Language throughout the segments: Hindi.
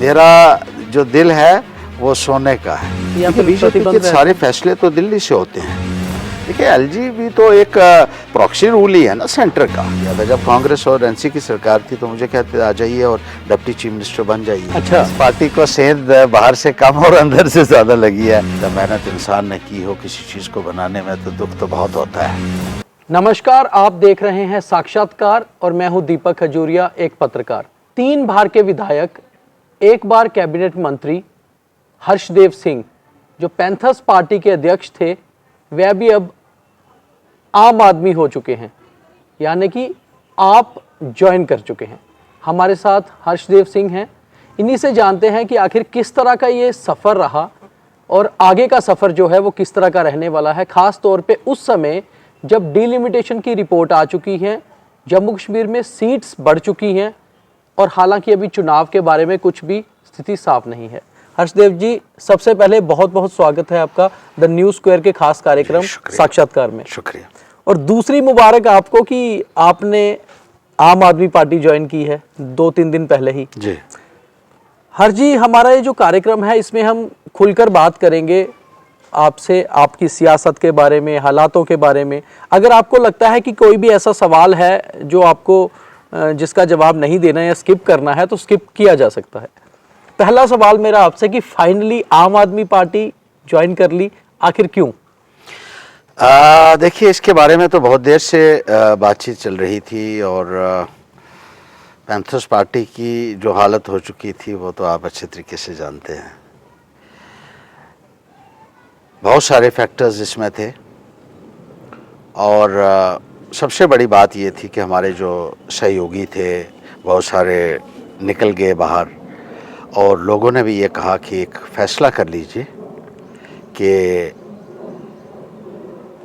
मेरा जो दिल है वो सोने का है। यहाँ पे बीजेपी के सारे फैसले तो दिल्ली से होते हैं। देखिए एलजी भी तो एक प्रॉक्सी रूल ही है ना सेंटर का। या था जब कांग्रेस और एनसी की सरकार थी तो मुझे कहते आ जाइए और डिप्टी चीफ मिनिस्टर बन जाइए। अच्छा। इस पार्टी को सेंध बाहर से कम और अंदर से ज्यादा लगी है। जब मेहनत इंसान ने की हो किसी चीज को बनाने में तो दुख तो बहुत होता है। नमस्कार, आप देख रहे हैं साक्षात्कार और मैं हूं दीपक खजूरिया, एक पत्रकार। 3 बार के विधायक, 1 बार कैबिनेट मंत्री हर्षदेव सिंह जो पैंथर्स पार्टी के अध्यक्ष थे, वह भी अब आम आदमी हो चुके हैं, यानी कि आप ज्वाइन कर चुके हैं। हमारे साथ हर्षदेव सिंह हैं। इन्हीं से जानते हैं कि आखिर किस तरह का ये सफ़र रहा और आगे का सफ़र जो है वो किस तरह का रहने वाला है, ख़ास तौर पे उस समय जब डिलिमिटेशन की रिपोर्ट आ चुकी है, जम्मू कश्मीर में सीट्स बढ़ चुकी हैं और हालांकि अभी चुनाव के बारे में कुछ भी स्थिति साफ नहीं है। हर्षदेव जी, सबसे पहले बहुत बहुत स्वागत है आपका द न्यूज़ स्क्वायर के खास कार्यक्रम साक्षात्कार में। शुक्रिया। और दूसरी मुबारक आपको कि आपने आम आदमी पार्टी ज्वाइन की है 2-3 दिन पहले ही। जी हर जी, हमारा ये जो कार्यक्रम है इसमें हम खुलकर बात करेंगे आपसे, आपकी सियासत के बारे में, हालातों के बारे में। अगर आपको लगता है कि कोई भी ऐसा सवाल है जो आपको जिसका जवाब नहीं देना है या स्किप करना है तो स्किप किया जा सकता है। पहला सवाल मेरा आपसे कि फाइनली आम आदमी पार्टी ज्वाइन कर ली, आखिर क्यों? देखिए इसके बारे में तो बहुत देर से बातचीत चल रही थी और पैंथर्स पार्टी की जो हालत हो चुकी थी वो तो आप अच्छे तरीके से जानते हैं। बहुत सारे फैक्टर्स इसमें थे और सबसे बड़ी बात ये थी कि हमारे जो सहयोगी थे बहुत सारे निकल गए बाहर और लोगों ने भी ये कहा कि एक फ़ैसला कर लीजिए कि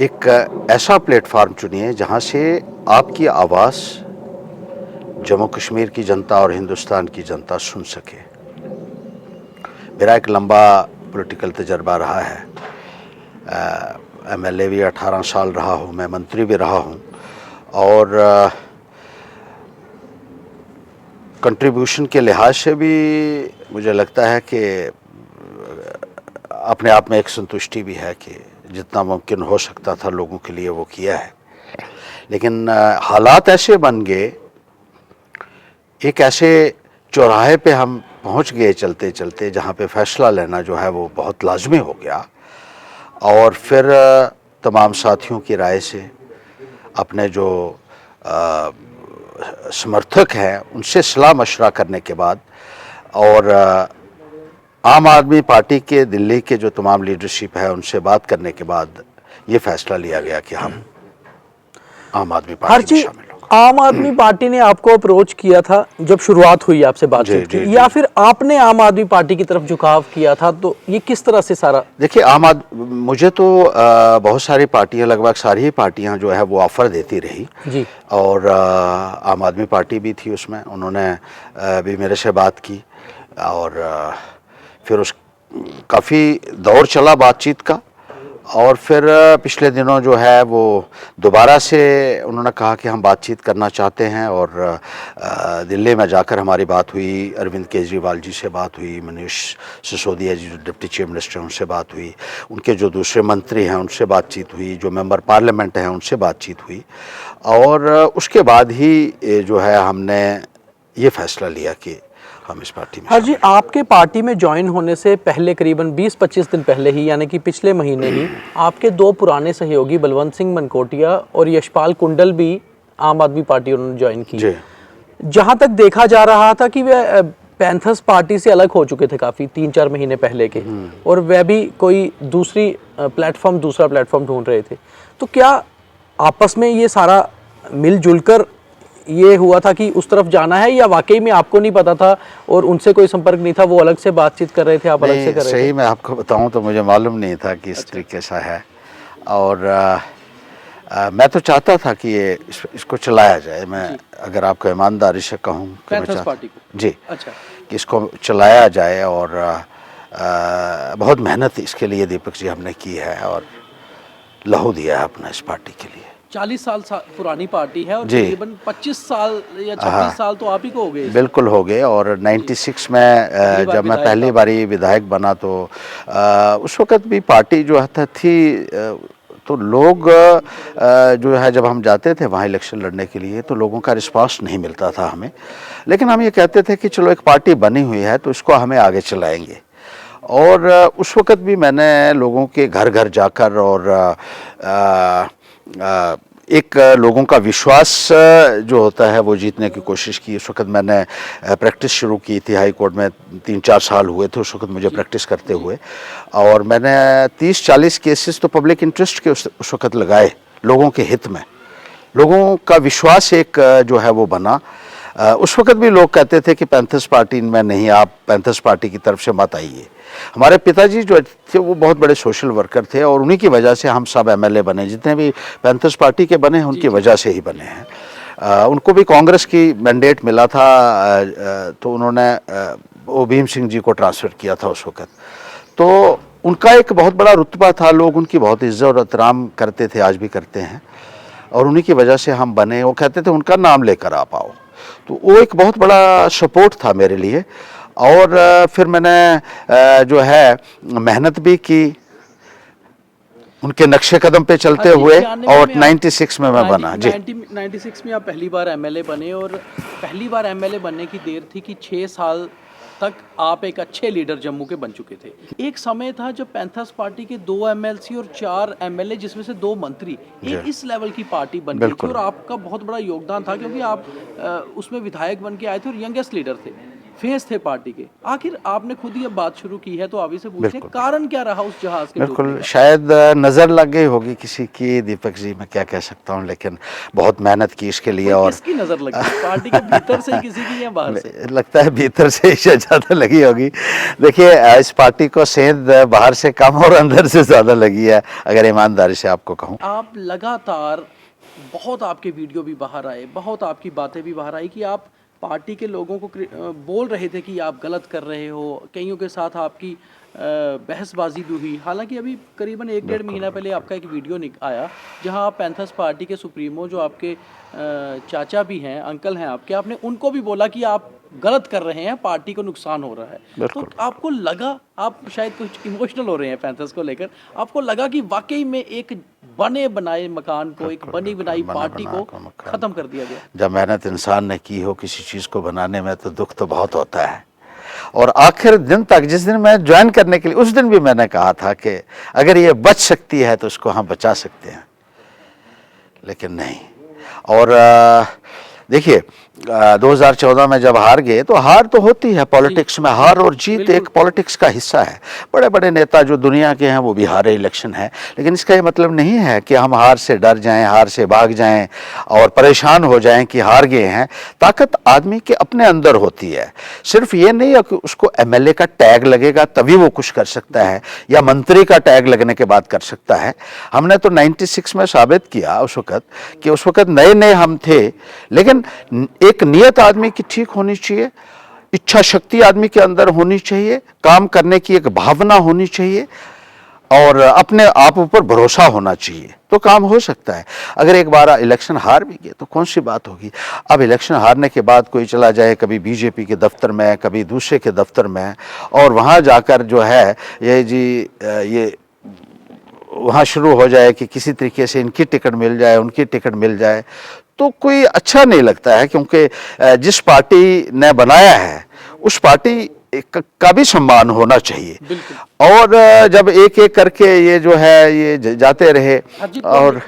एक ऐसा प्लेटफार्म चुनिए जहाँ से आपकी आवाज़ जम्मू कश्मीर की जनता और हिंदुस्तान की जनता सुन सके। मेरा एक लंबा पॉलिटिकल तजर्बा रहा है। एमएलए भी 18 साल रहा हूँ, मैं मंत्री भी रहा हूँ और कंट्रीब्यूशन के लिहाज से भी मुझे लगता है कि अपने आप में एक संतुष्टि भी है कि जितना मुमकिन हो सकता था लोगों के लिए वो किया है। लेकिन हालात ऐसे बन गए, एक ऐसे चौराहे पे हम पहुंच गए चलते चलते जहाँ पे फैसला लेना जो है वो बहुत लाजमी हो गया। और फिर तमाम साथियों की राय से, अपने जो समर्थक हैं उनसे सलाह मशवरा करने के बाद और आम आदमी पार्टी के दिल्ली के जो तमाम लीडरशिप है उनसे बात करने के बाद ये फैसला लिया गया कि हम आम आदमी पार्टी में शामिल होंगे। आम आदमी पार्टी ने आपको अप्रोच किया था जब शुरुआत हुई आपसे बातचीत की, या फिर आपने आम आदमी पार्टी की तरफ झुकाव किया था? तो ये किस तरह से सारा? देखिए मुझे तो बहुत सारी पार्टियां, लगभग सारी ही पार्टियां जो है वो ऑफर देती रही जी। और आम आदमी पार्टी भी थी उसमें, उन्होंने भी मेरे से बात की और फिर काफ़ी दौर चला बातचीत का और फिर पिछले दिनों जो है वो दोबारा से उन्होंने कहा कि हम बातचीत करना चाहते हैं और दिल्ली में जाकर हमारी बात हुई। अरविंद केजरीवाल जी से बात हुई, मनीष सिसोदिया जी जो डिप्टी चीफ मिनिस्टर उनसे बात हुई, उनके जो दूसरे मंत्री हैं उनसे बातचीत हुई, जो मेंबर पार्लियामेंट हैं उनसे बातचीत हुई और उसके बाद ही जो है हमने ये फैसला लिया कि हम इस पार्टी में। हाँ जी, आपके पार्टी में ज्वाइन होने से पहले करीबन 20-25 दिन पहले ही, यानी कि पिछले महीने ही, आपके 2 पुराने सहयोगी बलवंत सिंह मनकोटिया और यशपाल कुंडल भी आम आदमी पार्टी उन्होंने ज्वाइन की। जहाँ तक देखा जा रहा था कि वे पैंथर्स पार्टी से अलग हो चुके थे काफ़ी 3-4 महीने पहले के, और वह भी कोई दूसरा प्लेटफॉर्म ढूंढ रहे थे। तो क्या आपस में ये सारा मिलजुल कर ये हुआ था कि उस तरफ जाना है, या वाकई में आपको नहीं पता था और उनसे कोई संपर्क नहीं था, वो अलग से बातचीत कर रहे थे, आप अलग से कर रहे थे? सही मैं आपको बताऊं तो मुझे मालूम नहीं था कि इस तरीके से है और मैं तो चाहता था कि ये इसको चलाया जाए। मैं अगर आपको ईमानदारी से कहूँ जी, अच्छा, कि इसको चलाया जाए और बहुत मेहनत इसके लिए दीपक जी हमने की है और लहू दिया है अपना इस पार्टी के लिए। 40 साल पुरानी पार्टी है और जी। तकरीबन 25 साल या 26 साल तो आप ही को हो गए। बिल्कुल हो गए। और 96 में जब मैं पहली बारी विधायक बना तो उस वक़्त भी पार्टी जो है थी, तो लोग जो है जब हम जाते थे वहाँ इलेक्शन लड़ने के लिए तो लोगों का रिस्पांस नहीं मिलता था हमें, लेकिन हम ये कहते थे कि चलो एक पार्टी बनी हुई है तो इसको हमें आगे चलाएंगे। और उस वक़्त भी मैंने लोगों के घर घर जाकर और एक लोगों का विश्वास जो होता है वो जीतने की कोशिश की। उस वक़्त मैंने प्रैक्टिस शुरू की थी हाई कोर्ट में, 3-4 साल हुए थे उस वक़्त मुझे प्रैक्टिस करते हुए, और मैंने 30-40 केसेस तो पब्लिक इंटरेस्ट के उस वक़्त लगाए लोगों के हित में। लोगों का विश्वास एक जो है वो बना। उस वक़्त भी लोग कहते थे कि पैंथर्स पार्टी में नहीं, आप पैंथर्स पार्टी की तरफ से मत आइए। हमारे पिताजी जो थे वो बहुत बड़े सोशल वर्कर थे और उन्हीं की वजह से हम सब एमएलए बने, जितने भी पैंथर्स पार्टी के बने हैं उनकी वजह से ही बने हैं। उनको भी कांग्रेस की मैंडेट मिला था, तो उन्होंने वो भीम सिंह जी को ट्रांसफ़र किया था उस वक़्त। तो उनका एक बहुत बड़ा रुतबा था, लोग उनकी बहुत इज्जत और एहतराम करते थे, आज भी करते हैं, और उन्हीं की वजह से हम बने। वो कहते थे उनका नाम लेकर आप आओ, तो वो एक बहुत बड़ा सपोर्ट था मेरे लिए। और फिर मैंने जो है मेहनत भी की उनके नक्शे कदम पे चलते हुए, और 96 में मैं बना। जी, 96 में आप पहली बार एमएलए बने, और पहली बार एमएलए बनने की देर थी कि 6 साल तक आप एक अच्छे लीडर जम्मू के बन चुके थे। एक समय था जब पैंथर्स पार्टी के 2 एमएलसी और 4 एमएलए, जिसमें से 2 मंत्री, एक इस लेवल की पार्टी बन गई थी, और आपका बहुत बड़ा योगदान था क्योंकि आप उसमें विधायक बन के आए थे और यंगेस्ट लीडर थे, फेस थे पार्टी के। आखिर आपने खुद ही अब बात शुरू की है तो आप ही से पूछिए, कारण क्या रहा उस जहाज के? बिल्कुल, शायद नज़र लग गई होगी किसी की, दीपक जी मैं क्या कह सकता हूँ, लेकिन बहुत मेहनत की इसके लिए। और किसकी नज़र लगी, पार्टी के भीतर से किसी की या बाहर से? लगता है भीतर से ही ज़्यादा लगी होगी। देखिए, इस पार्टी को सेंध बाहर से कम और अंदर से ज़्यादा लगी है, अगर ईमानदारी से आपको कहूँ। आप लगातार, बहुत आपके वीडियो भी बाहर आए, बहुत आपकी बातें भी बाहर आई कि आप पार्टी के लोगों को बोल रहे थे कि आप गलत कर रहे हो, कईयों के साथ आपकी बहसबाजी भी हुई। हालांकि अभी करीबन 1-1.5 महीना पहले आपका एक वीडियो आया जहां आप पैंथर्स पार्टी के सुप्रीमो, जो आपके चाचा भी हैं, अंकल हैं आपके, आपने उनको भी बोला कि आप गलत कर रहे हैं, पार्टी को नुकसान हो रहा है। तो आपको लगा, आप शायद कुछ इमोशनल हो रहे हैं पैंथर्स को लेकर, आपको लगा कि वाकई में एक बने बनाए मकान को, एक बनी बनाई पार्टी को खत्म कर दिया गया? जब मेहनत इंसान ने की हो किसी चीज़ को बनाने में तो दुख तो बहुत होता है। और आखिर दिन तक, जिस दिन मैं ज्वाइन करने के लिए, उस दिन भी मैंने कहा था कि अगर ये बच सकती है तो उसको हम बचा सकते हैं, लेकिन नहीं। और देखिए, 2014 में जब हार गए, तो हार तो होती है पॉलिटिक्स में, हार और जीत एक पॉलिटिक्स का हिस्सा है। बड़े बड़े नेता जो दुनिया के हैं वो भी हारे इलेक्शन है, लेकिन इसका ये मतलब नहीं है कि हम हार से डर जाएं, हार से भाग जाएं और परेशान हो जाएं कि हार गए हैं। ताकत आदमी के अपने अंदर होती है। सिर्फ ये नहीं है कि उसको एमएलए का टैग लगेगा तभी वो कुछ कर सकता है, या मंत्री का टैग लगने के बाद कर सकता है। हमने तो 96 में साबित किया उस वक़्त कि उस वक़्त नए नए हम थे, लेकिन एक नियत आदमी की ठीक होनी चाहिए, इच्छा शक्ति आदमी के अंदर होनी चाहिए, काम करने की एक भावना होनी चाहिए, और अपने आप ऊपर भरोसा होना चाहिए, तो काम हो सकता है। अगर एक बार इलेक्शन हार भी गए तो कौन सी बात होगी। अब इलेक्शन हारने के बाद कोई चला जाए कभी बीजेपी के दफ्तर में, कभी दूसरे के दफ्तर में, और वहाँ जाकर जो है ये वहाँ शुरू हो जाए कि किसी तरीके से इनकी टिकट मिल जाए, उनकी टिकट मिल जाए, तो कोई अच्छा नहीं लगता है। क्योंकि जिस पार्टी ने बनाया है उस पार्टी का भी सम्मान होना चाहिए। और जब एक एक करके ये जो है ये जाते रहे, और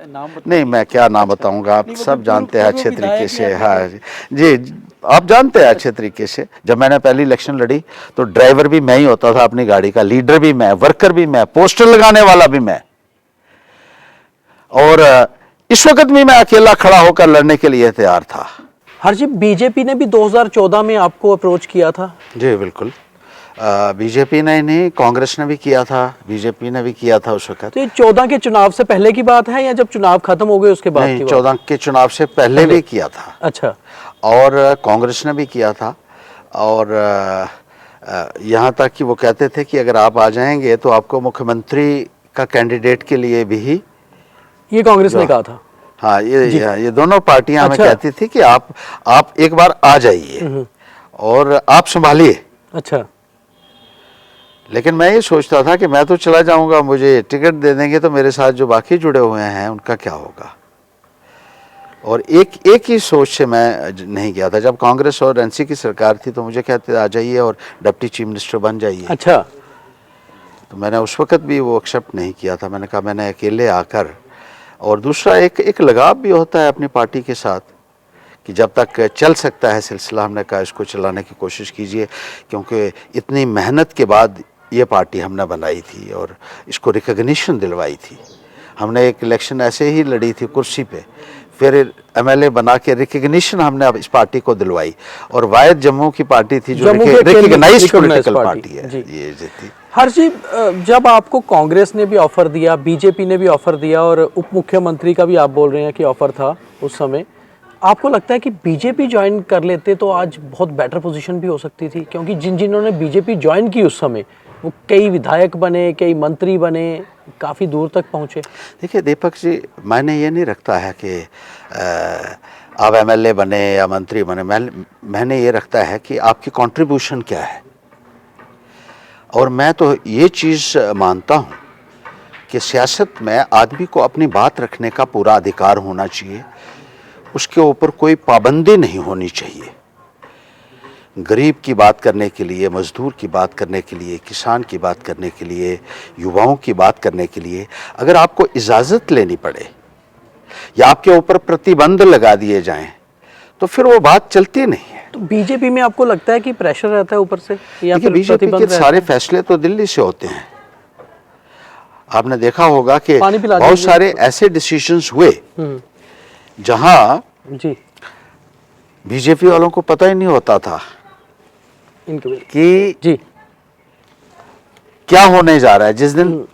नहीं मैं क्या नाम बताऊंगा, आप सब जानते हैं अच्छे तरीके से। हाँ जी, आप जानते हैं अच्छे तरीके से। जब मैंने पहली इलेक्शन लड़ी तो ड्राइवर भी मैं ही होता था अपनी गाड़ी का, लीडर भी मैं, वर्कर भी मैं, पोस्टर लगाने वाला भी मैं, और इस वक्त भी मैं अकेला खड़ा होकर लड़ने के लिए तैयार था। हरजीत, बीजेपी ने भी 2014 में आपको अप्रोच किया था? जी बिल्कुल, बीजेपी ने नहीं, कांग्रेस ने भी किया था, बीजेपी ने भी किया था उस वक्त। तो ये 14 के चुनाव से पहले की बात है या जब चुनाव खत्म हो गए उसके बाद? नहीं, 14 के चुनाव से पहले भी किया था। अच्छा। और कांग्रेस ने भी किया था, और यहाँ तक कि वो कहते थे कि अगर आप आ जाएंगे तो आपको मुख्यमंत्री का कैंडिडेट के लिए भी, ये कांग्रेस ने कहा था? हाँ, ये दोनों पार्टियां हमें अच्छा। कहती थी कि आप एक बार आ जाइए और आप संभालिए। अच्छा। लेकिन मैं ये सोचता था कि मैं तो चला जाऊंगा, मुझे टिकट दे देंगे तो मेरे साथ जो बाकी जुड़े हुए हैं उनका क्या होगा। और एक ही सोच से मैं नहीं गया था। जब कांग्रेस और एनसी की सरकार थी तो मुझे कहते आ जाइए और डिप्टी चीफ मिनिस्टर बन जाइए। अच्छा। तो मैंने उस वक्त भी वो एक्सेप्ट नहीं किया था। मैंने कहा मैंने अकेले आकर, और दूसरा एक लगाव भी होता है अपनी पार्टी के साथ कि जब तक चल सकता है सिलसिला, हमने कहा इसको चलाने की कोशिश कीजिए, क्योंकि इतनी मेहनत के बाद ये पार्टी हमने बनाई थी और इसको रिकग्निशन दिलवाई थी। हमने एक इलेक्शन ऐसे ही लड़ी थी कुर्सी पे, फिर एमएलए बना के रिकग्निशन हमने अब इस पार्टी को दिलवाई, और वायद जम्मू की पार्टी थी जो रिकग्नाइज्ड पॉलिटिकल पार्टी है ये जीती। हर्ष जी, जब आपको कांग्रेस ने भी ऑफर दिया, बीजेपी ने भी ऑफर दिया और उप मुख्यमंत्री का भी आप बोल रहे हैं कि ऑफर था उस समय, आपको लगता है कि बीजेपी ज्वाइन कर लेते तो आज बहुत बेटर पोजीशन भी हो सकती थी? क्योंकि जिन्होंने बीजेपी ज्वाइन की उस समय वो कई विधायक बने, कई मंत्री बने, काफ़ी दूर तक पहुंचे। देखिए दीपक जी, मैंने ये नहीं रखता है कि आप एमएलए बने या मंत्री बने, मैंने ये रखता है कि आपकी कंट्रीब्यूशन क्या है। और मैं तो ये चीज़ मानता हूँ कि सियासत में आदमी को अपनी बात रखने का पूरा अधिकार होना चाहिए, उसके ऊपर कोई पाबंदी नहीं होनी चाहिए। गरीब की बात करने के लिए, मजदूर की बात करने के लिए, किसान की बात करने के लिए, युवाओं की बात करने के लिए अगर आपको इजाज़त लेनी पड़े या आपके ऊपर प्रतिबंध लगा दिए जाएं तो फिर वो बात चलती नहीं है। तो बीजेपी में आपको लगता है कि प्रेशर रहता है ऊपर से, या फिर बीजेपी के सारे फैसले तो दिल्ली से होते हैं। आपने देखा होगा कि बहुत सारे ऐसे डिसीजंस हुए जहां जी बीजेपी वालों को पता ही नहीं होता था कि जी क्या होने जा रहा है। जिस दिन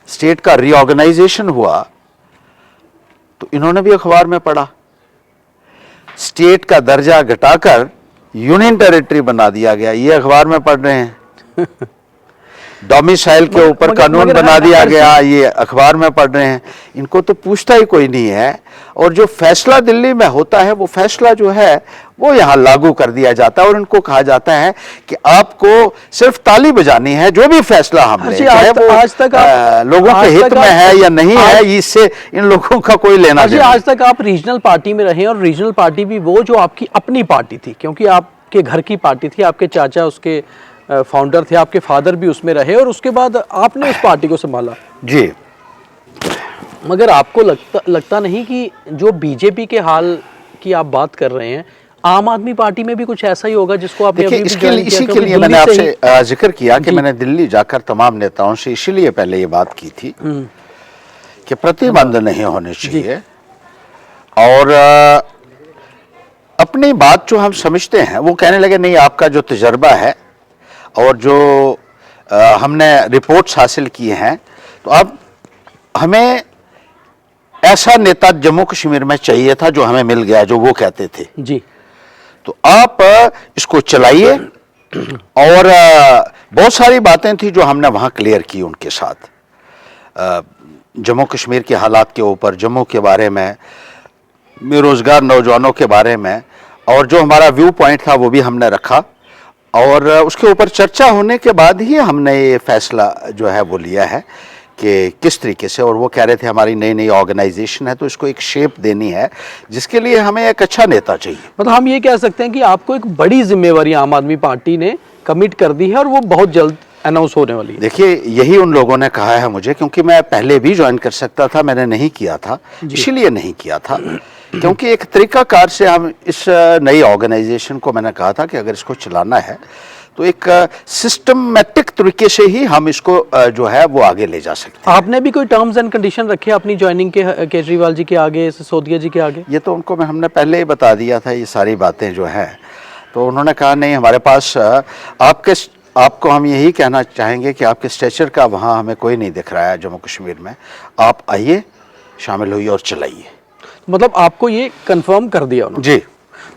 स्टेट का रीऑर्गेनाइजेशन हुआ तो इन्होंने भी अखबार में पढ़ा, स्टेट का दर्जा घटाकर यूनियन टेरिटरी बना दिया गया, ये अखबार में पढ़ रहे हैं। डोमिसाइल के ऊपर कानून बना दिया गया, ये अखबार में पढ़ रहे हैं। इनको तो पूछता ही कोई नहीं है। और जो फैसला दिल्ली में होता है वो फैसला जो है वो यहाँ लागू कर दिया जाता है, और इनको कहा जाता है कि आपको सिर्फ ताली बजानी है, जो भी फैसला हमने चाहे वो आज तक लोगों के हित में है या नहीं है, इससे इन लोगों का कोई लेना देना। आज तक आप रीजनल पार्टी में रहे, और रीजनल पार्टी भी वो जो आपकी अपनी पार्टी थी, क्योंकि आपके घर की पार्टी थी, आपके चाचा उसके फाउंडर थे, आपके फादर भी उसमें रहे, और उसके बाद आपने उस पार्टी को संभाला जी। मगर आपको लगता नहीं कि जो बीजेपी के हाल की आप बात कर रहे हैं, आम आदमी पार्टी में भी कुछ ऐसा ही होगा जिसको आपने अभी इसी के लिए मैंने आपसे जिक्र किया कि मैंने दिल्ली जाकर तमाम नेताओं से इसीलिए पहले ये बात की थी कि प्रतिबंध नहीं होने चाहिए, और अपनी बात जो हम समझते हैं वो कहने लगे नहीं, आपका जो तजर्बा है और जो हमने रिपोर्ट्स हासिल किए हैं, तो अब हमें ऐसा नेता जम्मू कश्मीर में चाहिए था जो हमें मिल गया, जो वो कहते थे जी। तो आप इसको चलाइए। और बहुत सारी बातें थी जो हमने वहाँ क्लियर की उनके साथ, जम्मू कश्मीर के हालात के ऊपर, जम्मू के बारे में, बेरोजगार नौजवानों के बारे में, और जो हमारा व्यू पॉइंट था वो भी हमने रखा। और उसके ऊपर चर्चा होने के बाद ही हमने ये फैसला जो है वो लिया है कि किस तरीके से। और वो कह रहे थे हमारी नई नई ऑर्गेनाइजेशन है तो इसको एक शेप देनी है, जिसके लिए हमें एक अच्छा नेता चाहिए। मतलब हम ये कह सकते हैं कि आपको एक बड़ी जिम्मेवारी आम आदमी पार्टी ने कमिट कर दी है, और वो बहुत जल्द अनाउंस होने वाली है। देखिए यही उन लोगों ने कहा है मुझे, क्योंकि मैं पहले भी ज्वाइन कर सकता था, मैंने नहीं किया था, इसीलिए नहीं किया था क्योंकि एक तरीकाकार से हम इस नई ऑर्गेनाइजेशन को, मैंने कहा था कि अगर इसको चलाना है तो एक सिस्टमैटिक तरीके से ही हम इसको जो है वो आगे ले जा सकते हैं। आपने भी कोई टर्म्स एंड कंडीशन रखे अपनी ज्वाइनिंग के, केजरीवाल जी के आगे, सिसोदिया जी के आगे? ये तो उनको हमने पहले ही बता दिया था ये सारी बातें जो हैं, तो उन्होंने कहा नहीं, हमारे पास आपको हम यही कहना चाहेंगे कि आपके स्ट्रेचर का वहाँ हमें कोई नहीं दिख रहा है जम्मू कश्मीर में, आप आइए, शामिल होइए और चलाइए। मतलब आपको ये कंफर्म कर दिया उन्होंने? जी।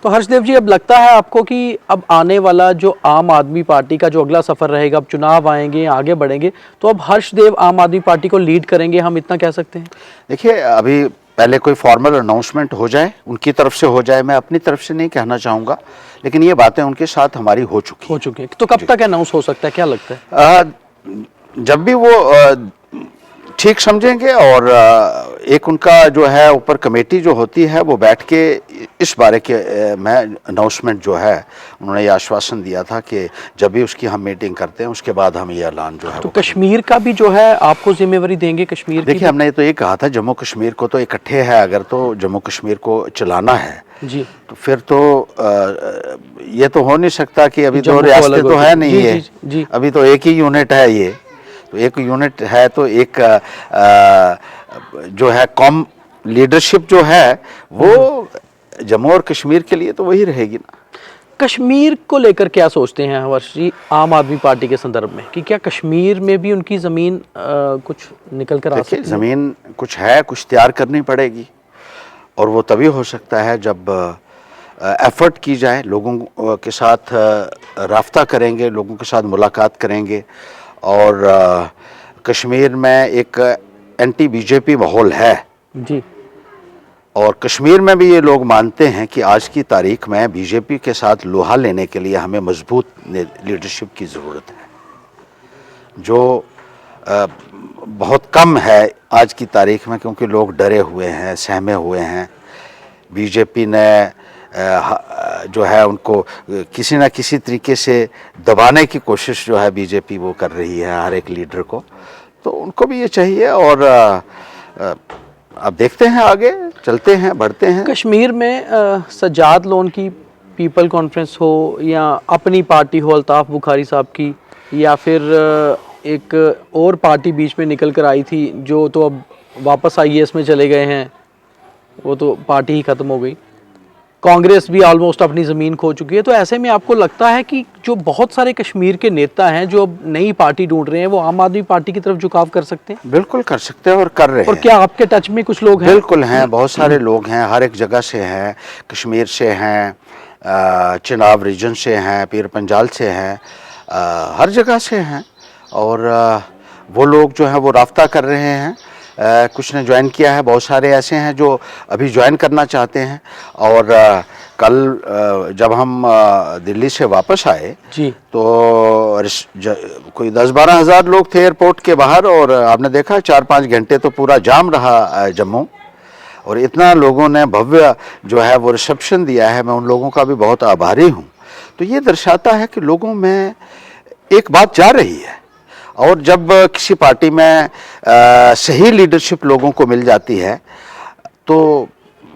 तो हर्षदेव जी, अब लगता है आपको कि अब आने वाला जो आम आदमी पार्टी का जो अगला सफर रहेगा, अब चुनाव आएंगे, आगे बढ़ेंगे, तो अब हर्षदेव आम आदमी पार्टी को लीड करेंगे, हम इतना कह सकते हैं? देखिए अभी पहले कोई फॉर्मल अनाउंसमेंट हो जाए, उनकी तरफ से हो जाए, मैं अपनी तरफ से नहीं कहना चाहूँगा, लेकिन ये बातें उनके साथ हमारी हो चुकी हैं। तो कब तक अनाउंस हो सकता है, क्या लगता है? जब भी वो ठीक समझेंगे और एक उनका जो है ऊपर कमेटी जो होती है वो बैठ के इस बारे के मैं अनाउंसमेंट जो है, उन्होंने ये आश्वासन दिया था कि जब भी उसकी हम मीटिंग करते हैं उसके बाद हम ये ऐलान जो है तो कश्मीर का भी जो है आपको जिम्मेवारी देंगे कश्मीर की? देखिए, हमने तो ये कहा था जम्मू कश्मीर को तो इकट्ठे है, अगर तो जम्मू कश्मीर को चलाना है जी, तो फिर तो ये तो हो नहीं सकता कि अभी दो रियासतें तो है नहीं है, जी। अभी तो एक ही यूनिट है, ये तो एक यूनिट है, तो एक जो है कॉम लीडरशिप जो है वो जम्मू और कश्मीर के लिए तो वही रहेगी ना। कश्मीर को लेकर क्या सोचते हैं हर्ष जी आम आदमी पार्टी के संदर्भ में, कि क्या कश्मीर में भी उनकी ज़मीन कुछ निकल कर आ सकती है? ज़मीन कुछ है, कुछ तैयार करनी पड़ेगी, और वो तभी हो सकता है जब एफर्ट की जाए, लोगों के साथ राब्ता करेंगे, लोगों के साथ मुलाकात करेंगे, और कश्मीर में एक एंटी बीजेपी माहौल है जी, और कश्मीर में भी ये लोग मानते हैं कि आज की तारीख में बीजेपी के साथ लोहा लेने के लिए हमें मजबूत लीडरशिप की ज़रूरत है, जो बहुत कम है आज की तारीख में, क्योंकि लोग डरे हुए हैं, सहमे हुए हैं। बीजेपी ने जो है उनको किसी न किसी तरीके से दबाने की कोशिश जो है बीजेपी वो कर रही है हर एक लीडर को, तो उनको भी ये चाहिए, और अब देखते हैं, आगे चलते हैं, बढ़ते हैं। कश्मीर में सज्जाद लोन की पीपल कॉन्फ्रेंस हो या अपनी पार्टी हो अल्ताफ़ बुखारी साहब की, या फिर एक और पार्टी बीच में निकल कर आई थी जो तो अब वापस आईएएस में चले गए हैं, वो तो पार्टी ही ख़त्म हो गई। कांग्रेस भी ऑलमोस्ट अपनी ज़मीन खो चुकी है। तो ऐसे में आपको लगता है कि जो बहुत सारे कश्मीर के नेता हैं जो अब नई पार्टी ढूंढ रहे हैं, वो आम आदमी पार्टी की तरफ झुकाव कर सकते हैं? बिल्कुल कर सकते हैं और कर रहे हैं। और क्या आपके टच में कुछ लोग हैं? बिल्कुल हैं, बहुत सारे लोग हैं, हर एक जगह से हैं, कश्मीर से हैं, चिनाब रीजन से हैं, पीर पंजाल से हैं, हर जगह से हैं, और वो लोग जो हैं वो राब्ता कर रहे हैं। कुछ ने ज्वाइन किया है, बहुत सारे ऐसे हैं जो अभी ज्वाइन करना चाहते हैं। और कल जब हम दिल्ली से वापस आए जी, तो कोई 10-12 हज़ार लोग थे एयरपोर्ट के बाहर, और आपने देखा 4-5 घंटे तो पूरा जाम रहा जम्मू, और इतना लोगों ने भव्य जो है वो रिसेप्शन दिया है, मैं उन लोगों का भी बहुत आभारी हूँ। तो ये दर्शाता है कि लोगों में एक बात जा रही है, और जब किसी पार्टी में सही लीडरशिप लोगों को मिल जाती है तो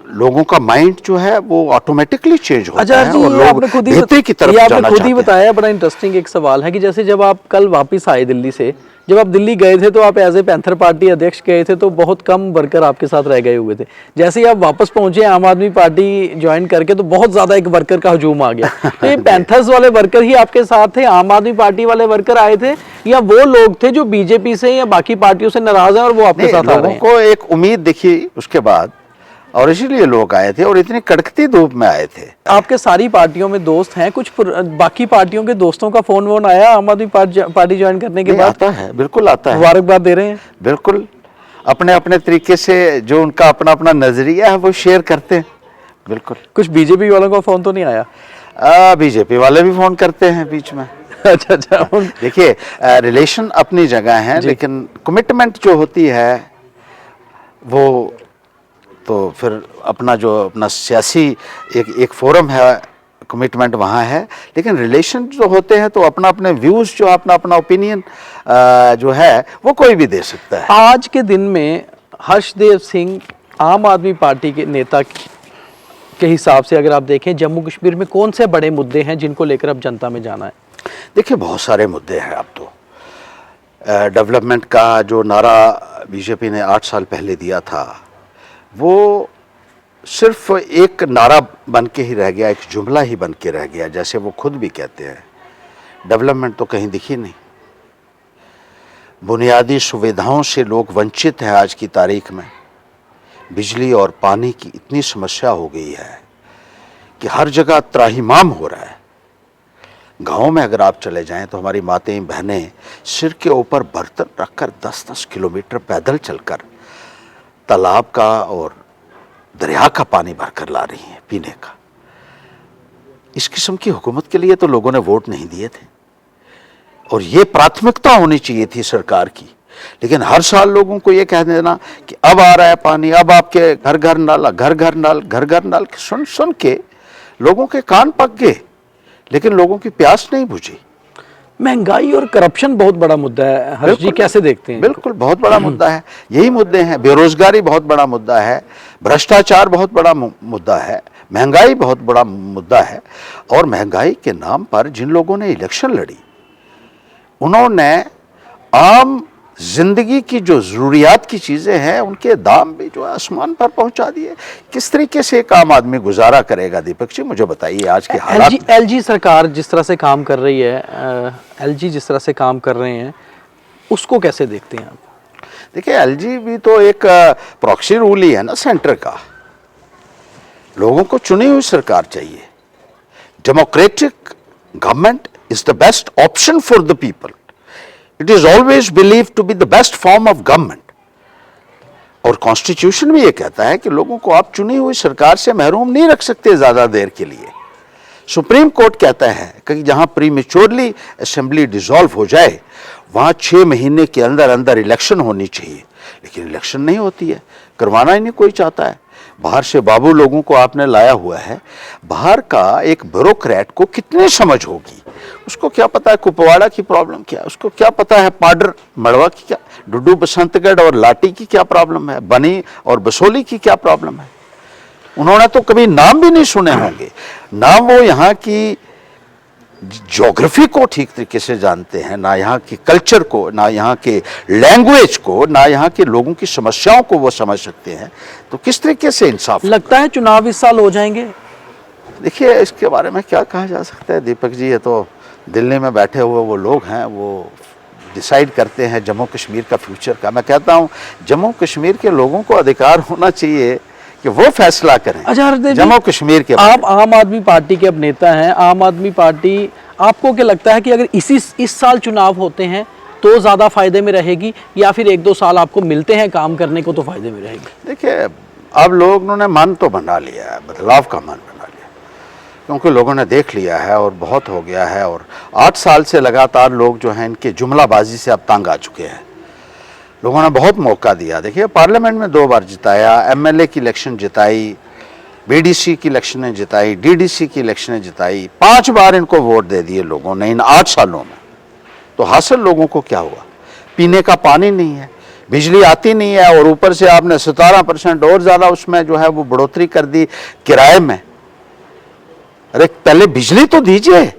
लोगों का माइंड जो है वो ऑटोमेटिकली चेंज होता है, और लोग बेहतरी की तरफ जाना चाहते हैं। खुद ही बताया, बड़ा इंटरेस्टिंग एक सवाल है कि जैसे जब आप कल वापस आए दिल्ली से, जब आप दिल्ली गए थे तो आप एज ए पैंथर पार्टी अध्यक्ष गए थे, तो बहुत कम वर्कर आपके साथ रह गए हुए थे। जैसे ही आप वापस पहुंचे आम आदमी पार्टी ज्वाइन करके, तो बहुत ज्यादा एक वर्कर का हजूम आ गया। तो ये पैंथर्स वाले वर्कर ही आपके साथ थे, आम आदमी पार्टी वाले वर्कर आए थे, या वो लोग थे जो बीजेपी से या बाकी पार्टियों से नाराज हैं और वो आपके साथ आ रहे हैं? लोगों को एक उम्मीद दिखी उसके बाद, और इसीलिए लोग आए थे, और इतनी कड़कती धूप में आए थे। आपके सारी पार्टियों में दोस्त हैं, कुछ बाकी पार्टियों के दोस्तों का फोन वोन आया आम आदमी पार्टी ज्वाइन करने के बाद? आता है, बिल्कुल आता है, मुबारकबाद दे रहे हैं? बिल्कुल, अपने अपने तरीके से जो उनका अपना अपना नजरिया है वो शेयर करते हैं। बिल्कुल। कुछ बीजेपी वालों का फोन तो नहीं आया? बीजेपी वाले भी फोन करते हैं बीच में। अच्छा। देखिए, रिलेशन अपनी जगह है, लेकिन कमिटमेंट जो होती है वो तो फिर अपना सियासी एक फोरम है, कमिटमेंट वहाँ है, लेकिन रिलेशन जो होते हैं तो अपना अपने व्यूज़ जो अपना ओपिनियन जो है वो कोई भी दे सकता है। आज के दिन में हर्षदेव सिंह आम आदमी पार्टी के नेता के हिसाब से अगर आप देखें, जम्मू कश्मीर में कौन से बड़े मुद्दे हैं जिनको लेकर अब जनता में जाना है? देखिए, बहुत सारे मुद्दे हैं। अब तो डेवलपमेंट का जो नारा बीजेपी ने 8 साल पहले दिया था वो सिर्फ एक नारा बन के ही रह गया, एक जुमला ही बन के रह गया। जैसे वो खुद भी कहते हैं, डेवलपमेंट तो कहीं दिखी नहीं। बुनियादी सुविधाओं से लोग वंचित हैं आज की तारीख में। बिजली और पानी की इतनी समस्या हो गई है कि हर जगह त्राहिमाम हो रहा है। गाँव में अगर आप चले जाएं तो हमारी माताएं बहनें सिर के ऊपर बर्तन रखकर 10-10 किलोमीटर पैदल चलकर तालाब का और दरिया का पानी भरकर ला रही हैं पीने का। इस किस्म की हुकूमत के लिए तो लोगों ने वोट नहीं दिए थे, और ये प्राथमिकता होनी चाहिए थी सरकार की। लेकिन हर साल लोगों को ये कह देना कि अब आ रहा है पानी, अब आपके घर घर नल, घर घर नल, घर घर नल, सुन सुन के लोगों के कान पक गए, लेकिन लोगों की प्यास नहीं बुझी। महंगाई और करप्शन बहुत बड़ा मुद्दा है, हर्ष जी कैसे देखते हैं? बिल्कुल बहुत बड़ा मुद्दा है, यही मुद्दे हैं। बेरोजगारी बहुत बड़ा मुद्दा है, भ्रष्टाचार बहुत बड़ा मुद्दा है, महंगाई बहुत बड़ा मुद्दा है। और महंगाई के नाम पर जिन लोगों ने इलेक्शन लड़ी, उन्होंने आम जिंदगी की जो जरूरियात की चीजें हैं उनके दाम भी जो है आसमान पर पहुंचा दिए। किस तरीके से एक आम आदमी गुजारा करेगा? दीपक जी मुझे बताइए आज के हालात। एलजी सरकार जिस तरह से काम कर रही है, एलजी जिस तरह से काम कर रहे हैं, उसको कैसे देखते हैं आप? देखिए, एलजी भी तो एक प्रॉक्सी रूल ही है ना सेंटर का। लोगों को चुनी हुई सरकार चाहिए। Democratic government is the best option for the people. It is always believe to be the best form of government. और कॉन्स्टिट्यूशन भी ये कहता है कि लोगों को आप चुनी हुई सरकार से महरूम नहीं रख सकते ज्यादा देर के लिए। सुप्रीम कोर्ट कहता है कि जहां प्रीमेच्योरली असेंबली डिसॉल्व हो जाए वहां 6 महीने के अंदर अंदर इलेक्शन होनी चाहिए, लेकिन इलेक्शन नहीं होती है, करवाना ही नहीं कोई चाहता है। बाहर से बाबू लोगों को आपने लाया हुआ है, बाहर का एक ब्यूरोक्रेट को कितनी समझ होगी? उसको क्या पता है कुपवाड़ा की प्रॉब्लम क्या है, उसको क्या पता है पाडर मड़वा की क्या, डुडू बसंतगढ़ और लाटी की क्या प्रॉब्लम है, बनी और बसोली की क्या प्रॉब्लम है। उन्होंने तो कभी नाम भी नहीं सुने होंगे, ना वो यहाँ की ज्योग्राफी को ठीक तरीके से जानते हैं, ना यहाँ के कल्चर को, ना यहाँ के लैंग्वेज को, ना यहाँ के लोगों की समस्याओं को वो समझ सकते हैं। तो किस तरीके से इंसाफ लगता है चुनाव इस साल हो जाएंगे? देखिए, इसके बारे में क्या कहा जा सकता है दीपक जी, ये तो दिल्ली में बैठे हुए वो लोग हैं, वो डिसाइड करते हैं जम्मू कश्मीर का फ्यूचर का। मैं कहता हूँ जम्मू कश्मीर के लोगों को अधिकार होना चाहिए कि वो फैसला करें। अच्छा जम्मू कश्मीर के आप आम आदमी पार्टी के अब नेता हैं, आम आदमी पार्टी आपको क्या लगता है कि अगर इस साल चुनाव होते हैं तो ज़्यादा फायदे में रहेगी, या फिर 1-2 साल आपको मिलते हैं काम करने को तो फायदे में रहेगी? देखिए, अब लोगों ने मन तो बना लिया है, बदलाव का मन बना लिया, क्योंकि लोगों ने देख लिया है और बहुत हो गया है। और 8 साल से लगातार लोग जो हैं इनके जुमलाबाजी से अब तंग आ चुके हैं। लोगों ने बहुत मौका दिया। देखिए, पार्लियामेंट में 2 बार जिताया, एमएलए की इलेक्शन जिताई, बीडीसी की इलेक्शनें जिताई, डीडीसी की इलेक्शनें जिताई, 5 बार इनको वोट दे दिए लोगों ने इन 8 सालों में। तो हासिल लोगों को क्या हुआ? पीने का पानी नहीं है, बिजली आती नहीं है, और ऊपर से आपने 17% और ज़्यादा उसमें जो है वो बढ़ोतरी कर दी किराए में। अरे पहले बिजली तो दीजिए।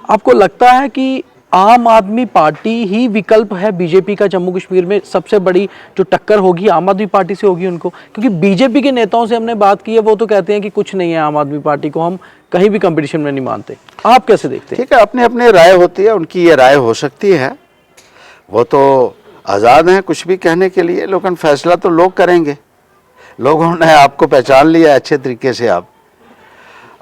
आपको लगता है कि आम आदमी पार्टी ही विकल्प है बीजेपी का जम्मू कश्मीर में? सबसे बड़ी जो टक्कर होगी आम आदमी पार्टी से होगी उनको, क्योंकि बीजेपी के नेताओं से हमने बात की है, वो तो कहते हैं कि कुछ नहीं है आम आदमी पार्टी को, हम कहीं भी कंपटीशन में नहीं मानते। आप कैसे देखते हैं? ठीक है, अपनी अपनी राय होती है, उनकी ये राय हो सकती है, वो तो आज़ाद हैं कुछ भी कहने के लिए, लेकिन फैसला तो लोग करेंगे। लोगों ने आपको पहचान लिया अच्छे तरीके से आप,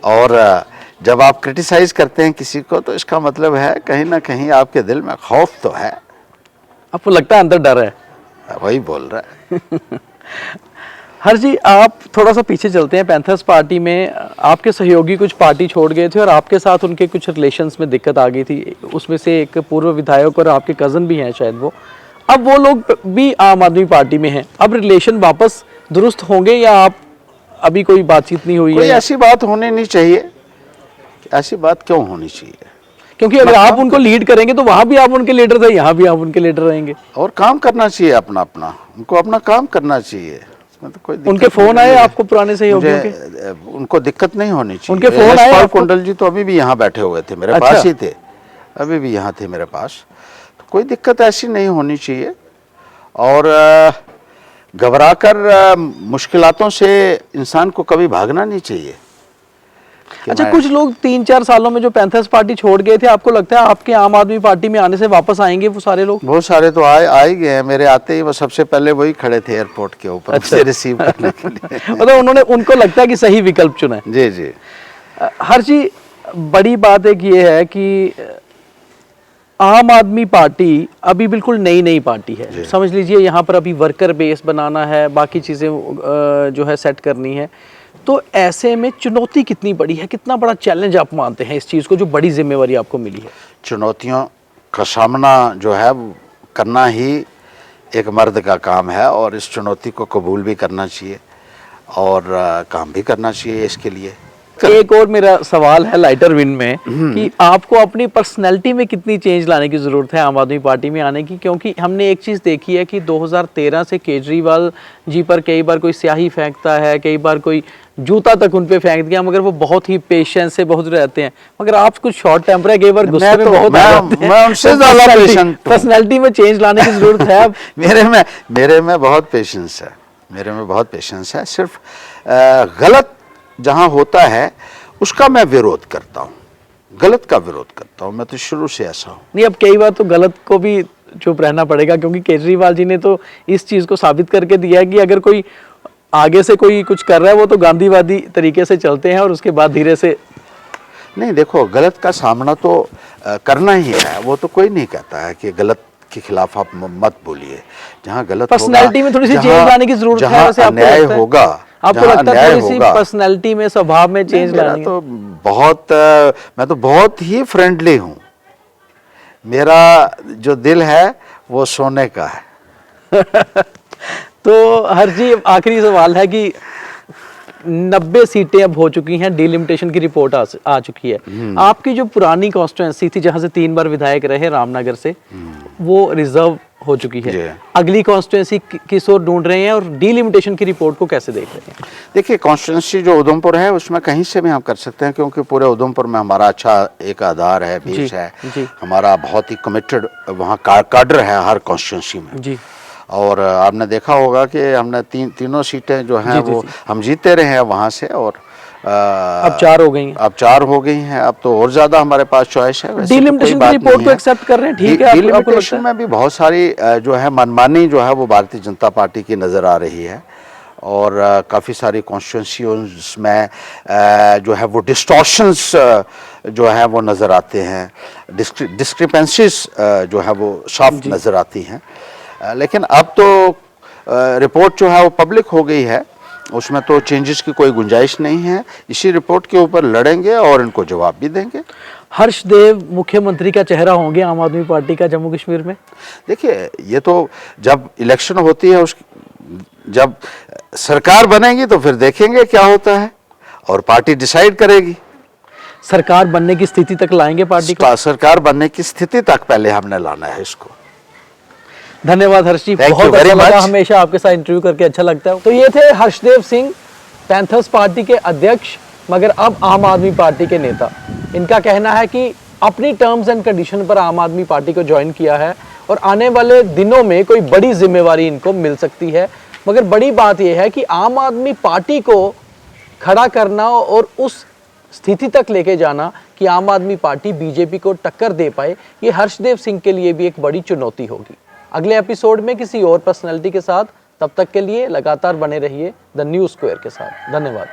और जब आप क्रिटिसाइज करते हैं किसी को तो इसका मतलब है कहीं ना कहीं आपके दिल में खौफ तो है। आपको लगता है अंदर डर है? वही बोल रहा है। हर जी, आप थोड़ा सा पीछे चलते हैं। पैंथर्स पार्टी में आपके सहयोगी कुछ पार्टी छोड़ गए थे और आपके साथ उनके कुछ रिलेशंस में दिक्कत आ गई थी। उसमें से एक पूर्व विधायक और आपके कज़न भी हैं शायद वो, अब वो लोग भी आम आदमी पार्टी में हैं। अब रिलेशन वापस दुरुस्त होंगे या आप अभी कोई बातचीत नहीं हुई है? कोई ऐसी बात होनी नहीं चाहिए। ऐसी बात क्यों होनी चाहिए? क्योंकि अगर आप उनको लीड करेंगे तो वहां भी आप उनके लीडर थे, यहाँ भी आप उनके लीडर रहेंगे। और काम करना चाहिए अपना अपना, उनको अपना काम करना चाहिए। तो कोई उनके फोन आए आपको पुराने सहयोगियों के? उनको दिक्कत नहीं होनी चाहिए। उनके फोन आए आपको? कुंडल जी तो अभी भी यहाँ बैठे हुए थे, मेरे पास ही थे, अभी भी यहाँ थे मेरे पास। तो कोई दिक्कत ऐसी नहीं होनी चाहिए, और घबराकर मुश्किलातों से इंसान को कभी भागना नहीं चाहिए। अच्छा, कुछ लोग 3-4 सालों में जो पैंथर्स पार्टी छोड़ गए थे, आपको लगता है आपके आम आदमी पार्टी में आने से वापस आएंगे वो सारे लोग? बहुत सारे तो आ ही गए हैं। मेरे आते ही वो सबसे पहले वही खड़े थे एयरपोर्ट के ऊपर। अच्छा। रिसीव करने के लिए। मतलब उनको लगता है कि सही विकल्प चुना है। जी। जी। 'हर जी, बड़ी बात एक ये है कि आम आदमी पार्टी अभी बिल्कुल नई नई पार्टी है, समझ लीजिए यहाँ पर अभी वर्कर बेस बनाना है, बाकी चीज़ें जो है सेट करनी है। तो ऐसे में चुनौती कितनी बड़ी है, कितना बड़ा चैलेंज आप मानते हैं इस चीज़ को, जो बड़ी जिम्मेवारी आपको मिली है? चुनौतियों का सामना जो है वो करना ही एक मर्द का काम है, और इस चुनौती को कबूल भी करना चाहिए और काम भी करना चाहिए इसके लिए। एक और मेरा सवाल है लाइटर विन में कि आपको अपनी पर्सनैलिटी में कितनी चेंज लाने की ज़रूरत है आम आदमी पार्टी में आने की, क्योंकि हमने एक चीज़ देखी है कि 2013 से केजरीवाल जी पर कई बार कोई स्याही फेंकता है, कई बार कोई जूता तक उन पे फेंक दिया, मगर वो बहुत ही पेशेंस से बहुत रहते हैं, मगर आप कुछ शॉर्ट टेम्पर है, कई बार गुस्से में बहुत आ जाते हैं। मैं उनसे ज़्यादा पेशेंट हूँ। पर्सनैलिटी में चेंज लाने की ज़रूरत है अब। मेरे में बहुत पेशेंस है, मेरे में बहुत पेशेंस है। सिर्फ गलत जहाँ होता है उसका मैं विरोध करता हूँ, गलत का विरोध करता हूँ, मैं तो शुरू से ऐसा हूँ। नहीं, अब कई बार तो गलत को भी चुप रहना पड़ेगा, क्योंकि केजरीवाल जी ने तो इस चीज़ को साबित करके दिया है कि अगर कोई आगे से कोई कुछ कर रहा है वो तो गांधीवादी तरीके से चलते हैं और उसके बाद धीरे से। नहीं, देखो, गलत का सामना तो करना ही है, वो तो कोई नहीं कहता है कि गलत के खिलाफ आप मत बोलिए। जहाँ गलत पर्सनैलिटी में थोड़ी सी चेंज लाने की जरूरत है, वैसे आपको अन्याय लगता है? होगा, आपको लगता है थोड़ी सी पर्सनैलिटी में, स्वभाव में चेंज लानी है? तो बहुत मैं तो बहुत ही फ्रेंडली हूँ। मेरा जो दिल है वो सोने का है। तो हर जी, आखिरी सवाल है कि 90 सीटें अब हो चुकी हैं, डिलिमिटेशन की रिपोर्ट आ चुकी है। आपकी जो पुरानी कॉन्स्टिट्यूंसी थी जहां से 3 बार विधायक रहे रामनगर से, वो रिजर्व हो चुकी है। अगली कॉन्स्टिट्यूंसी किस ओर ढूंढ रहे हैं और डिलिमिटेशन की रिपोर्ट को कैसे देख रहे हैं? देखिए, कॉन्स्टिट्यूंसी जो उधमपुर है उसमें कहीं से भी हम कर सकते हैं, क्योंकि पूरे उधमपुर में हमारा अच्छा एक आधार है, बेस है। हमारा बहुत ही कमिटेड वहाँ काडर है हर कॉन्स्टिट्यूंसी में जी। और आपने देखा होगा कि हमने तीनों सीटें जो हैं वो हम जीते रहे हैं वहाँ से, और अब 4 हो गई हैं। अब 4 हो गई हैं, अब तो और ज्यादा हमारे पास चॉइस है। डिलिमिटेशन की रिपोर्ट को एक्सेप्ट कर रहे हैं, ठीक है? डिलिमिटेशन में भी बहुत सारी जो है मनमानी जो है वो भारतीय जनता पार्टी की नजर आ रही है, और काफ़ी सारी कॉन्स्टिट्यूंसीज में जो है वो डिस्टॉर्शंस जो है वो नज़र आते हैं, डिस्क्रिपेंसीज जो है वो साफ नज़र आती हैं। लेकिन अब तो रिपोर्ट जो है वो पब्लिक हो गई है, उसमें तो चेंजेस की कोई गुंजाइश नहीं है। इसी रिपोर्ट के ऊपर लड़ेंगे और इनको जवाब भी देंगे। हर्षदेव मुख्यमंत्री का चेहरा होंगे आम आदमी पार्टी का जम्मू कश्मीर में? देखिए, ये तो जब इलेक्शन होती है, जब सरकार बनेगी तो फिर देखेंगे क्या होता है, और पार्टी डिसाइड करेगी। सरकार बनने की स्थिति तक लाएंगे पार्टी को? सरकार बनने की स्थिति तक पहले हमने लाना है इसको। धन्यवाद हर्ष जी, बहुत अच्छा लगा, हमेशा आपके साथ इंटरव्यू करके अच्छा लगता है। तो ये थे हर्षदेव सिंह, पैंथर्स पार्टी के अध्यक्ष, मगर अब आम आदमी पार्टी के नेता। इनका कहना है कि अपनी टर्म्स एंड कंडीशन पर आम आदमी पार्टी को ज्वाइन किया है और आने वाले दिनों में कोई बड़ी जिम्मेवारी इनको मिल सकती है। मगर बड़ी बात यह है कि आम आदमी पार्टी को खड़ा करना और उस स्थिति तक लेके जाना कि आम आदमी पार्टी बीजेपी को टक्कर दे पाए, ये हर्षदेव सिंह के लिए भी एक बड़ी चुनौती होगी। अगले एपिसोड में किसी और पर्सनैलिटी के साथ, तब तक के लिए लगातार बने रहिए द न्यूज़ स्क्वायर के साथ। धन्यवाद।